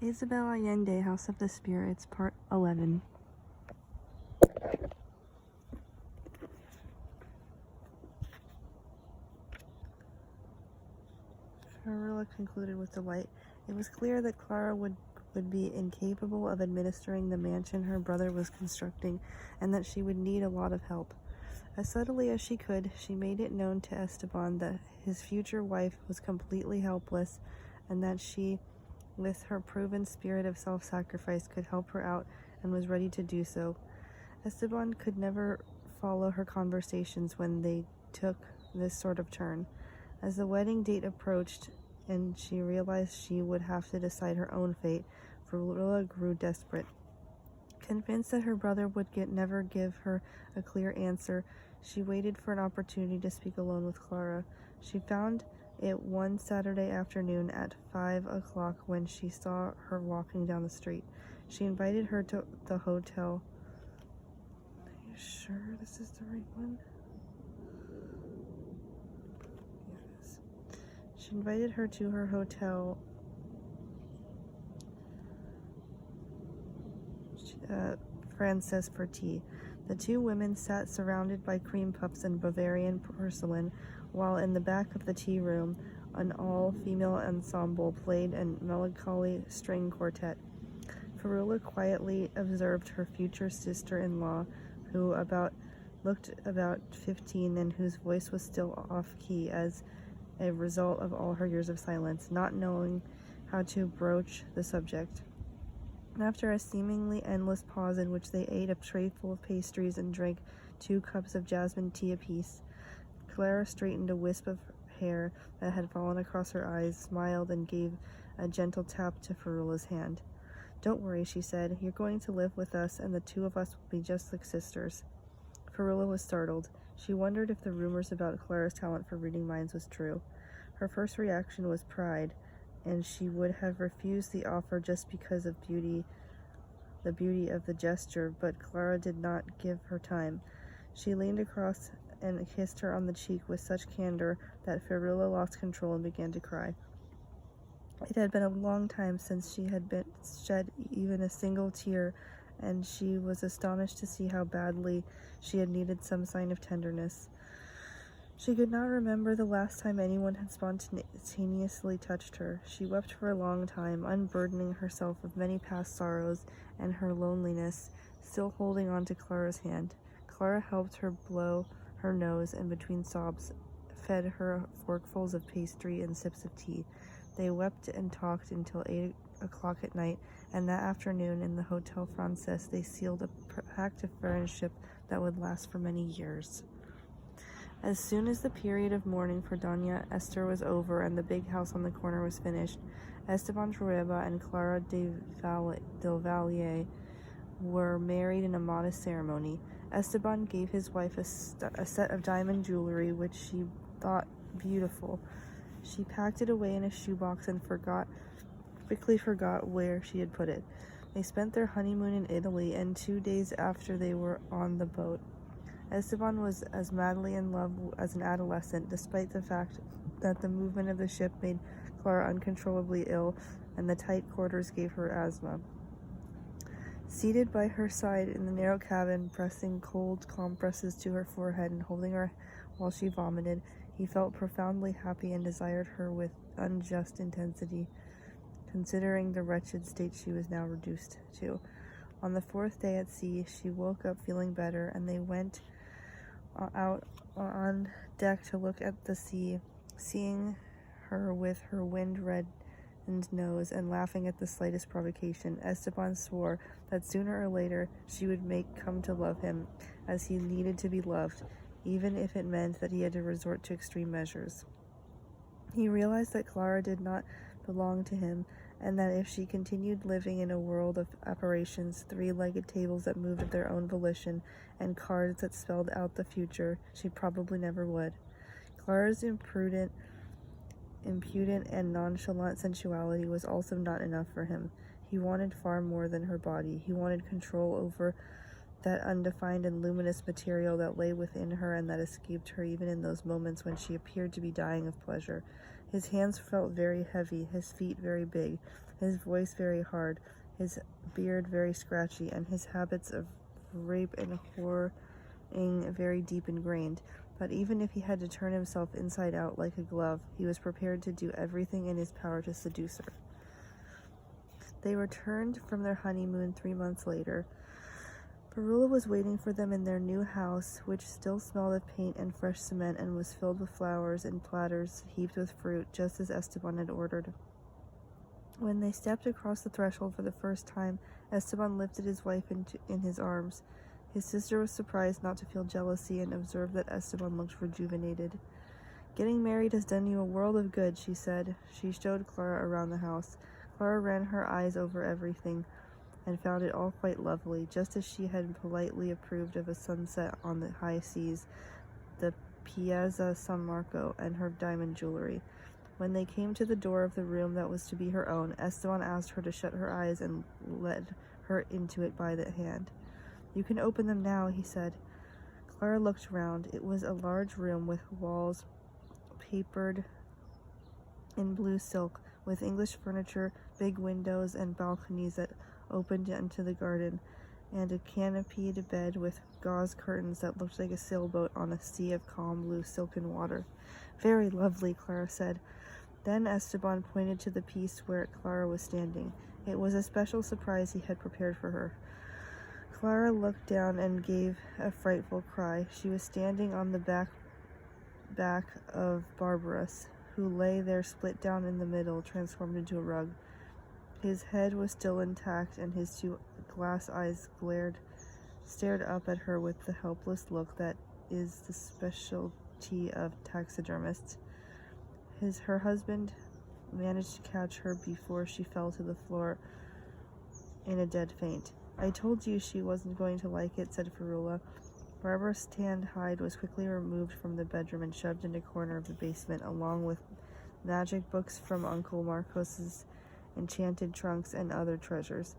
Isabel Allende, House of the Spirits, Part 11. Marilla concluded with delight. It was clear that Clara would be incapable of administering the mansion her brother was constructing, and that she would need a lot of help. As subtly as she could, she made it known to Esteban that his future wife was completely helpless, and that she, with her proven spirit of self-sacrifice, could help her out and was ready to do so. Esteban could never follow her conversations when they took this sort of turn. As the wedding date approached and she realized she would have to decide her own fate, Marilla grew desperate. Convinced that her brother would never give her a clear answer, she waited for an opportunity to speak alone with Clara. She found it one Saturday afternoon at 5 o'clock when she saw her walking down the street. She invited her to the hotel. Are you sure this is the right one? Yeah, it is. She invited her to her hotel Frances for tea. The two women sat surrounded by cream puffs and Bavarian porcelain, while in the back of the tea room an all-female ensemble played a melancholy string quartet. Marilla quietly observed her future sister-in-law, who looked about 15 and whose voice was still off-key as a result of all her years of silence, not knowing how to broach the subject. After a seemingly endless pause in which they ate a trayful of pastries and drank 2 cups of jasmine tea apiece, Clara straightened a wisp of hair that had fallen across her eyes, smiled, and gave a gentle tap to Marilla's hand. "Don't worry," she said. "You're going to live with us, and the two of us will be just like sisters." Marilla was startled. She wondered if the rumors about Clara's talent for reading minds was true. Her first reaction was pride, and she would have refused the offer just because of the beauty of the gesture, but Clara did not give her time. She leaned across and kissed her on the cheek with such candor that Marilla lost control and began to cry. It had been a long time since she had shed even a single tear, and she was astonished to see how badly she had needed some sign of tenderness. She could not remember the last time anyone had spontaneously touched her. She wept for a long time, unburdening herself of many past sorrows and her loneliness, still holding on to Clara's hand. Clara helped her blow her nose, and between sobs fed her forkfuls of pastry and sips of tea. They wept and talked until 8 o'clock at night, and that afternoon in the Hotel Frances they sealed a pact of friendship that would last for many years. As soon as the period of mourning for Doña Esther was over and the big house on the corner was finished, Esteban Trueba and Clara del Valle were married in a modest ceremony. Esteban gave his wife a set of diamond jewelry which she thought beautiful. She packed it away in a shoebox and quickly forgot where she had put it. They spent their honeymoon in Italy, and 2 days after they were on the boat. Esteban was as madly in love as an adolescent, despite the fact that the movement of the ship made Clara uncontrollably ill, and the tight quarters gave her asthma. Seated by her side in the narrow cabin, pressing cold compresses to her forehead and holding her while she vomited, he felt profoundly happy and desired her with unjust intensity, considering the wretched state she was now reduced to. On the 4th day at sea, she woke up feeling better, and they went out on deck to look at the sea, seeing her with her wind-reddened nose and laughing at the slightest provocation. Esteban swore that sooner or later she would come to love him, as he needed to be loved, even if it meant that he had to resort to extreme measures. He realized that Clara did not belong to him, and that if she continued living in a world of apparitions, 3-legged tables that moved of their own volition, and cards that spelled out the future, she probably never would. Clara's impudent and nonchalant sensuality was also not enough for him. He wanted far more than her body. He wanted control over that undefined and luminous material that lay within her and that escaped her even in those moments when she appeared to be dying of pleasure. His hands felt very heavy, his feet very big, his voice very hard, his beard very scratchy, and his habits of rape and whoring very deep ingrained. But even if he had to turn himself inside out like a glove, he was prepared to do everything in his power to seduce her. They returned from their honeymoon 3 months later. Perula was waiting for them in their new house, which still smelled of paint and fresh cement and was filled with flowers and platters heaped with fruit, just as Esteban had ordered. When they stepped across the threshold for the first time, Esteban lifted his wife in his arms. His sister was surprised not to feel jealousy and observed that Esteban looked rejuvenated. "Getting married has done you a world of good," she said. She showed Clara around the house. Clara ran her eyes over everything and found it all quite lovely, just as she had politely approved of a sunset on the high seas, the Piazza San Marco, and her diamond jewelry. When they came to the door of the room that was to be her own, Esteban asked her to shut her eyes and led her into it by the hand. "You can open them now," he said. Clara looked round. It was a large room with walls papered in blue silk, with English furniture, big windows, and balconies that opened into the garden, and a canopied bed with gauze curtains that looked like a sailboat on a sea of calm blue silken water. "Very lovely," Clara said. Then Esteban pointed to the piece where Clara was standing. It was a special surprise he had prepared for her. Clara looked down and gave a frightful cry. She was standing on the back of Barbarous, who lay there split down in the middle, transformed into a rug. His head was still intact, and his 2 glass eyes stared up at her with the helpless look that is the specialty of taxidermists. Her husband managed to catch her before she fell to the floor in a dead faint. "I told you she wasn't going to like it," said Ferrula. Barbara's tanned hide was quickly removed from the bedroom and shoved in a corner of the basement, along with magic books from Uncle Marcos's enchanted trunks and other treasures,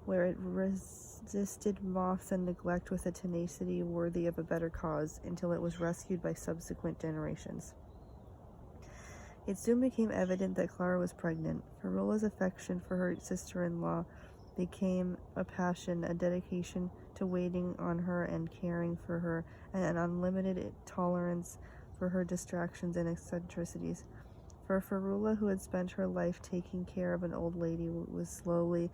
where it resisted moths and neglect with a tenacity worthy of a better cause, until it was rescued by subsequent generations. It soon became evident that Clara was pregnant. Ferrula's affection for her sister-in-law became a passion, a dedication to waiting on her and caring for her, and an unlimited tolerance for her distractions and eccentricities. For Ferrula, who had spent her life taking care of an old lady who was slowly,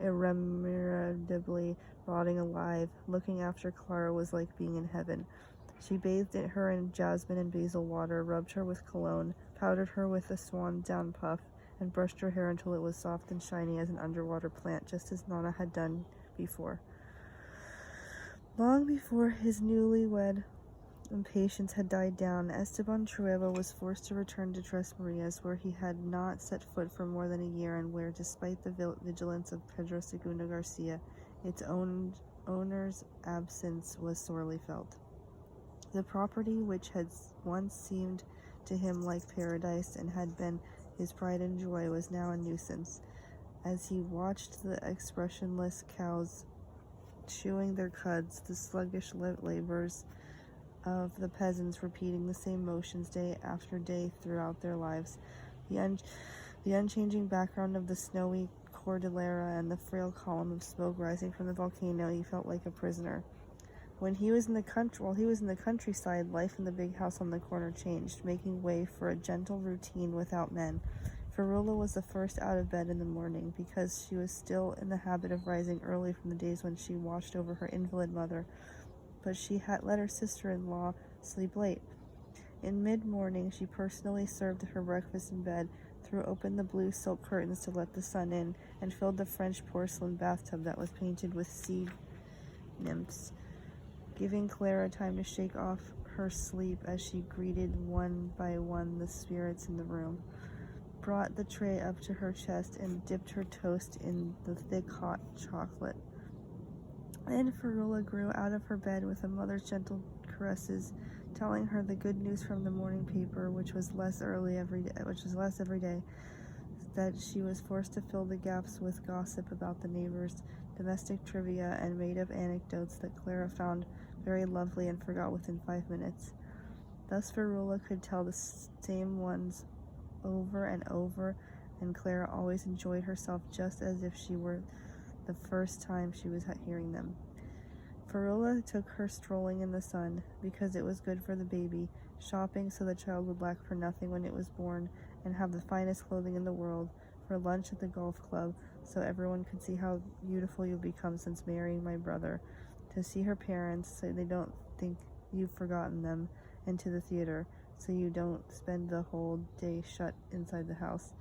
irremediably rotting alive, looking after Clara was like being in heaven. She bathed her in jasmine and basil water, rubbed her with cologne, powdered her with a swan down puff, and brushed her hair until it was soft and shiny as an underwater plant, just as Nana had done before. Long before his newlywed impatience had died down, Esteban Trueba was forced to return to Tres Marias, where he had not set foot for more than a year, and where, despite the vigilance of Pedro II Garcia, its owner's absence was sorely felt. The property, which had once seemed to him like paradise and had been his pride and joy, was now a nuisance. As he watched the expressionless cows chewing their cuds, the sluggish labors of the peasants repeating the same motions day after day throughout their lives, the unchanging background of the snowy Cordillera and the frail column of smoke rising from the volcano, he felt like a prisoner. While he was in the countryside, life in the big house on the corner changed, making way for a gentle routine without men. Ferrula was the first out of bed in the morning, because she was still in the habit of rising early from the days when she watched over her invalid mother, but she had let her sister-in-law sleep late. In mid-morning, she personally served her breakfast in bed, threw open the blue silk curtains to let the sun in, and filled the French porcelain bathtub that was painted with sea nymphs, giving Clara time to shake off her sleep as she greeted one by one the spirits in the room, brought the tray up to her chest, and dipped her toast in the thick hot chocolate. Then Ferrula grew out of her bed with a mother's gentle caresses, telling her the good news from the morning paper, which was less every day, that she was forced to fill the gaps with gossip about the neighbors, domestic trivia, and made-up anecdotes that Clara found very lovely and forgot within 5 minutes. Thus Ferrula could tell the same ones over and over, and Clara always enjoyed herself just as if she were the first time she was hearing them. Fionnuala took her strolling in the sun, because it was good for the baby, shopping so the child would lack for nothing when it was born, and have the finest clothing in the world, for lunch at the golf club, so everyone could see how beautiful you've become since marrying my brother, to see her parents so they don't think you've forgotten them, and to the theater, so you don't spend the whole day shut inside the house.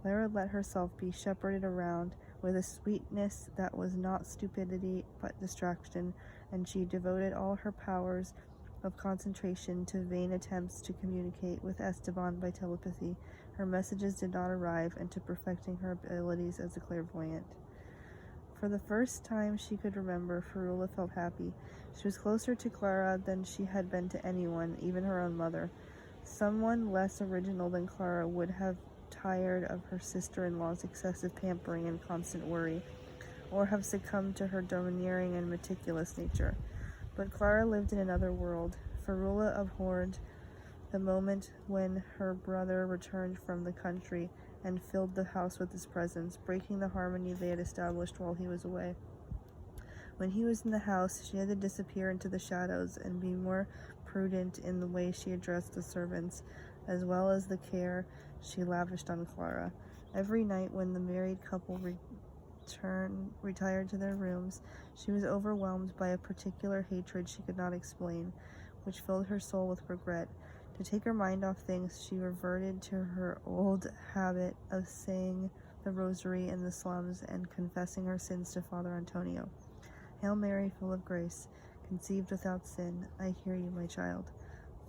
Clara let herself be shepherded around with a sweetness that was not stupidity but distraction, and she devoted all her powers of concentration to vain attempts to communicate with Esteban by telepathy. Her messages did not arrive, and to perfecting her abilities as a clairvoyant. For the first time she could remember, Fionnuala felt happy. She was closer to Clara than she had been to anyone, even her own mother. Someone less original than Clara would have tired of her sister-in-law's excessive pampering and constant worry, or have succumbed to her domineering and meticulous nature. But Clara lived in another world. Fionnuala abhorred the moment when her brother returned from the country and filled the house with his presence, breaking the harmony they had established while he was away. When he was in the house, she had to disappear into the shadows and be more prudent in the way she addressed the servants, as well as the care she lavished on Clara. Every night when the married couple retired to their rooms, she was overwhelmed by a particular hatred she could not explain, which filled her soul with regret. To take her mind off things, she reverted to her old habit of saying the rosary in the slums and confessing her sins to Father Antonio. Hail Mary, full of grace, conceived without sin, I hear you, my child.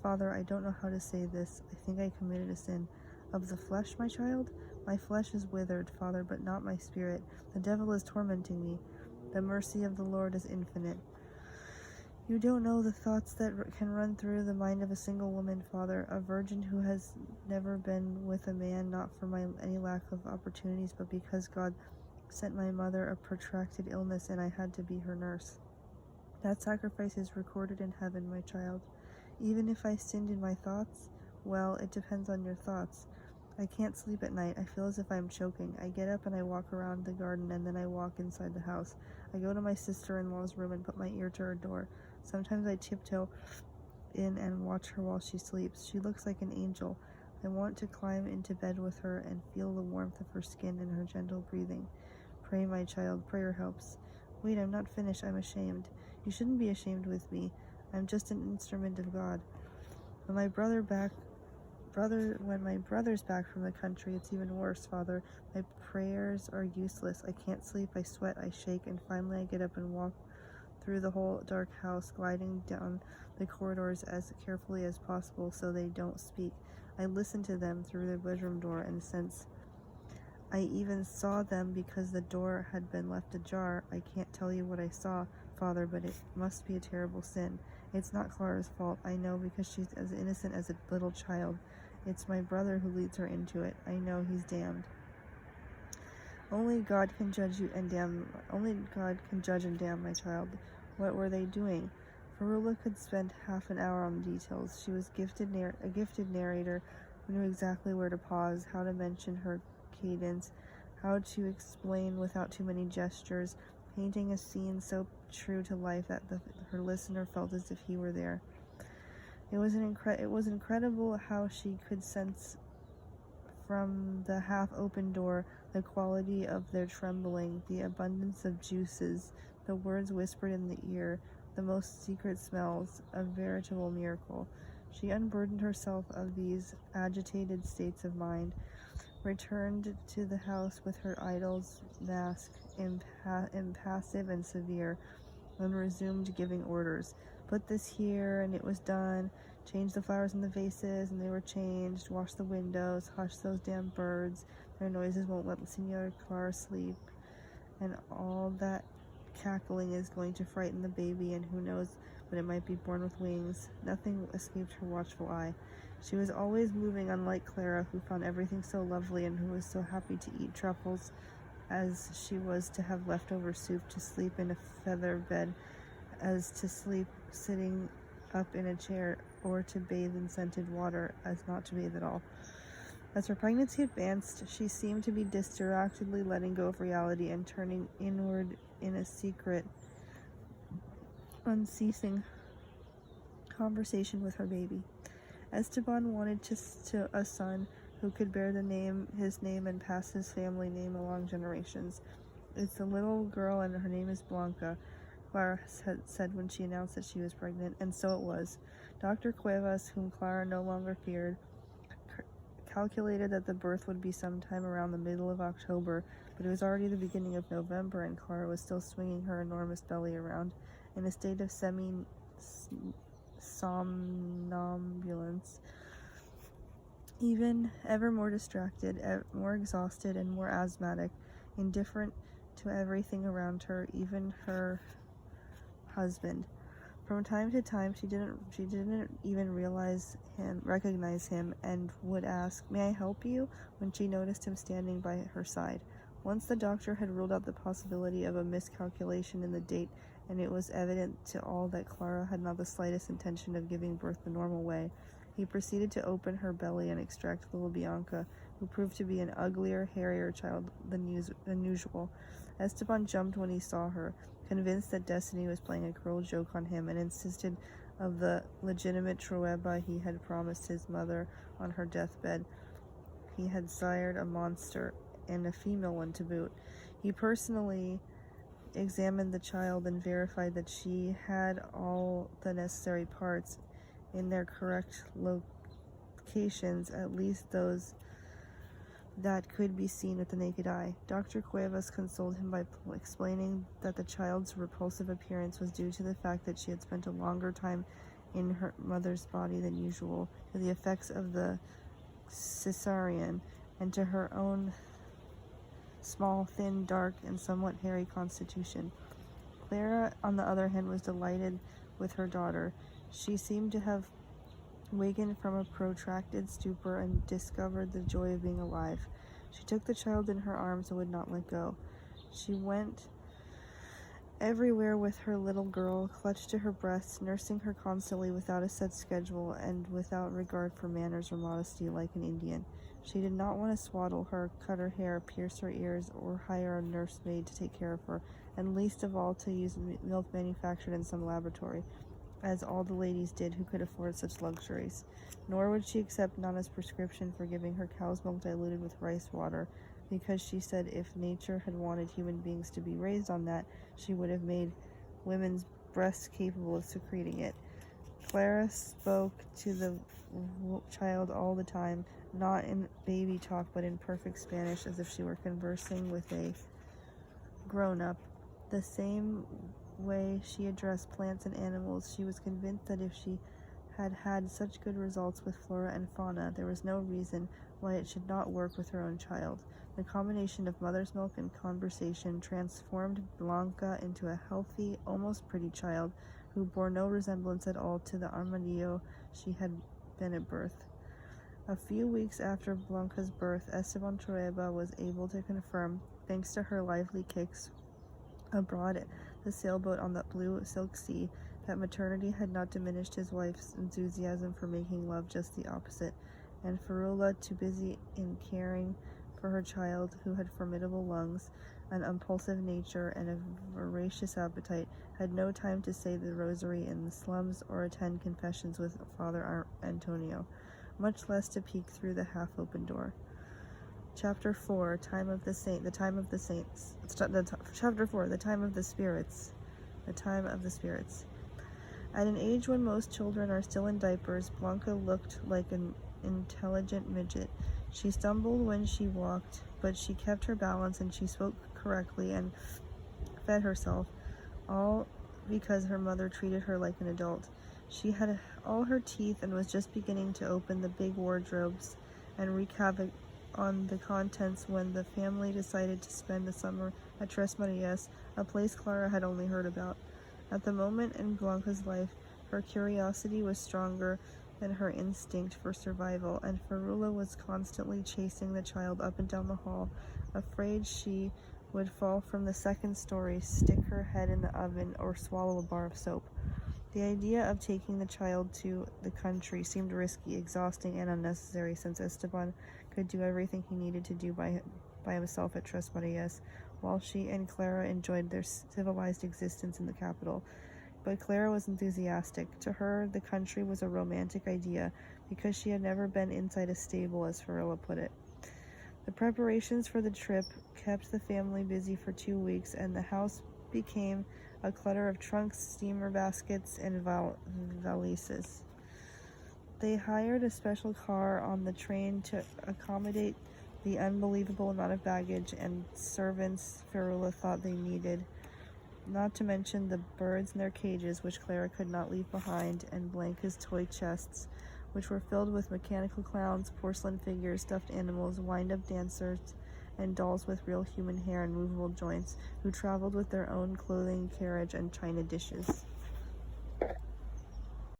Father, I don't know how to say this. I think I committed a sin. Of the flesh, my child? My flesh is withered, Father, but not my spirit. The devil is tormenting me. The mercy of the Lord is infinite. You don't know the thoughts that can run through the mind of a single woman, Father, a virgin who has never been with a man, not for any lack of opportunities, but because God sent my mother a protracted illness and I had to be her nurse. That sacrifice is recorded in heaven, my child. Even if I sinned in my thoughts, well, it depends on your thoughts. I can't sleep at night. I feel as if I'm choking. I get up and I walk around the garden, and then I walk inside the house. I go to my sister-in-law's room and put my ear to her door. Sometimes I tiptoe in and watch her while she sleeps. She looks like an angel. I want to climb into bed with her and feel the warmth of her skin and her gentle breathing. Pray, my child. Prayer helps. Wait, I'm not finished. I'm ashamed. You shouldn't be ashamed with me. I'm just an instrument of God. When my brother's back from the country, it's even worse, Father. My prayers are useless. I can't sleep. I sweat. I shake. And finally I get up and walk through the whole dark house, gliding down the corridors as carefully as possible so they don't speak. I listen to them through their bedroom door, and since I even saw them because the door had been left ajar, I can't tell you what I saw, Father, but it must be a terrible sin. It's not Clara's fault, I know, because she's as innocent as a little child. It's my brother who leads her into it. I know he's damned. Only God can judge and damn, my child. What were they doing? Fionnuala could spend half an hour on the details. She was a gifted narrator who knew exactly where to pause, how to mention her cadence, how to explain without too many gestures, painting a scene so true to life that her listener felt as if he were there. It was incredible how she could sense from the half-open door the quality of their trembling, the abundance of juices, the words whispered in the ear, the most secret smells, a veritable miracle. She unburdened herself of these agitated states of mind, returned to the house with her idol's mask, impassive and severe, and resumed giving orders. Put this here, and it was done. Change the flowers in the vases, and they were changed. Wash the windows. Hush those damn birds. Their noises won't let Senora Clara sleep. And all that cackling is going to frighten the baby, and who knows but it might be born with wings. Nothing escaped her watchful eye. She was always moving, unlike Clara, who found everything so lovely and who was so happy to eat truffles as she was to have leftover soup, to sleep in a feather bed as to sleep sitting up in a chair, or to bathe in scented water as not to bathe at all. As her pregnancy advanced, she seemed to be distractedly letting go of reality and turning inward in a secret, unceasing conversation with her baby. Esteban wanted a son who could bear his name and pass his family name along generations. It's a little girl and her name is Blanca, Clara had said when she announced that she was pregnant, and so it was. Dr. Cuevas, whom Clara no longer feared, calculated that the birth would be sometime around the middle of October, but it was already the beginning of November, and Clara was still swinging her enormous belly around in a state of semi-somnambulance, even ever more distracted, more exhausted, and more asthmatic, indifferent to everything around her, even her husband. From time to time, she didn't even recognize him, and would ask, "May I help you?" when she noticed him standing by her side. Once the doctor had ruled out the possibility of a miscalculation in the date, and it was evident to all that Clara had not the slightest intention of giving birth the normal way. He proceeded to open her belly and extract little Bianca, who proved to be an uglier, hairier child than usual. Esteban jumped when he saw her, convinced that destiny was playing a cruel joke on him, and insisted of the legitimate Trueba he had promised his mother on her deathbed. He had sired a monster, and a female one to boot. He personally examined the child and verified that she had all the necessary parts in their correct locations, at least those that could be seen with the naked eye. Dr. Cuevas consoled him by explaining that the child's repulsive appearance was due to the fact that she had spent a longer time in her mother's body than usual, to the effects of the cesarean, and to her own small, thin, dark, and somewhat hairy constitution. Clara, on the other hand, was delighted with her daughter. She seemed to have wakened from a protracted stupor and discovered the joy of being alive. She took the child in her arms and would not let go. She went everywhere with her little girl, clutched to her breasts, nursing her constantly without a set schedule and without regard for manners or modesty, like an Indian. She did not want to swaddle her, cut her hair, pierce her ears, or hire a nursemaid to take care of her, and least of all to use milk manufactured in some laboratory, as all the ladies did who could afford such luxuries. Nor would she accept Nana's prescription for giving her cow's milk diluted with rice water, because she said if nature had wanted human beings to be raised on that, she would have made women's breasts capable of secreting it. Clara spoke to the child all the time, not in baby talk, but in perfect Spanish, as if she were conversing with a grown-up. The same way she addressed plants and animals, she was convinced that if she had had such good results with flora and fauna, there was no reason why it should not work with her own child. The combination of mother's milk and conversation transformed Blanca into a healthy, almost pretty child who bore no resemblance at all to the armadillo she had been at birth. A few weeks after Blanca's birth, Esteban Trueba was able to confirm, thanks to her lively kicks aboard the sailboat on the blue silk sea, that maternity had not diminished his wife's enthusiasm for making love, just the opposite, and Ferrula, too busy in caring for her child, who had formidable lungs, an impulsive nature, and a voracious appetite, had no time to say the rosary in the slums or attend confessions with Father Antonio, much less to peek through the half-open door. Chapter 4, Time of the Saints. Chapter 4, The Time of the Spirits. The Time of the Spirits. At an age when most children are still in diapers, Blanca looked like an intelligent midget. She stumbled when she walked, but she kept her balance, and she spoke correctly and fed herself, all because her mother treated her like an adult. She had all her teeth and was just beginning to open the big wardrobes and wreak havoc on the contents when the family decided to spend the summer at Tres Marias, a place Clara had only heard about. At the moment in Blanca's life, her curiosity was stronger than her instinct for survival, and Ferrula was constantly chasing the child up and down the hall, afraid she would fall from the second story, stick her head in the oven, or swallow a bar of soap. The idea of taking the child to the country seemed risky, exhausting, and unnecessary, since Esteban could do everything he needed to do by himself at Tres Marias, while she and Clara enjoyed their civilized existence in the capital. But Clara was enthusiastic. To her, the country was a romantic idea because she had never been inside a stable, as Farilla put it. The preparations for the trip kept the family busy for 2 weeks, and the house became a clutter of trunks, steamer baskets, and valises. They hired a special car on the train to accommodate the unbelievable amount of baggage and servants Farilla thought they needed, not to mention the birds in their cages, which Clara could not leave behind, and Blanca's toy chests, which were filled with mechanical clowns, porcelain figures, stuffed animals, wind-up dancers, and dolls with real human hair and movable joints, who traveled with their own clothing, carriage, and china dishes.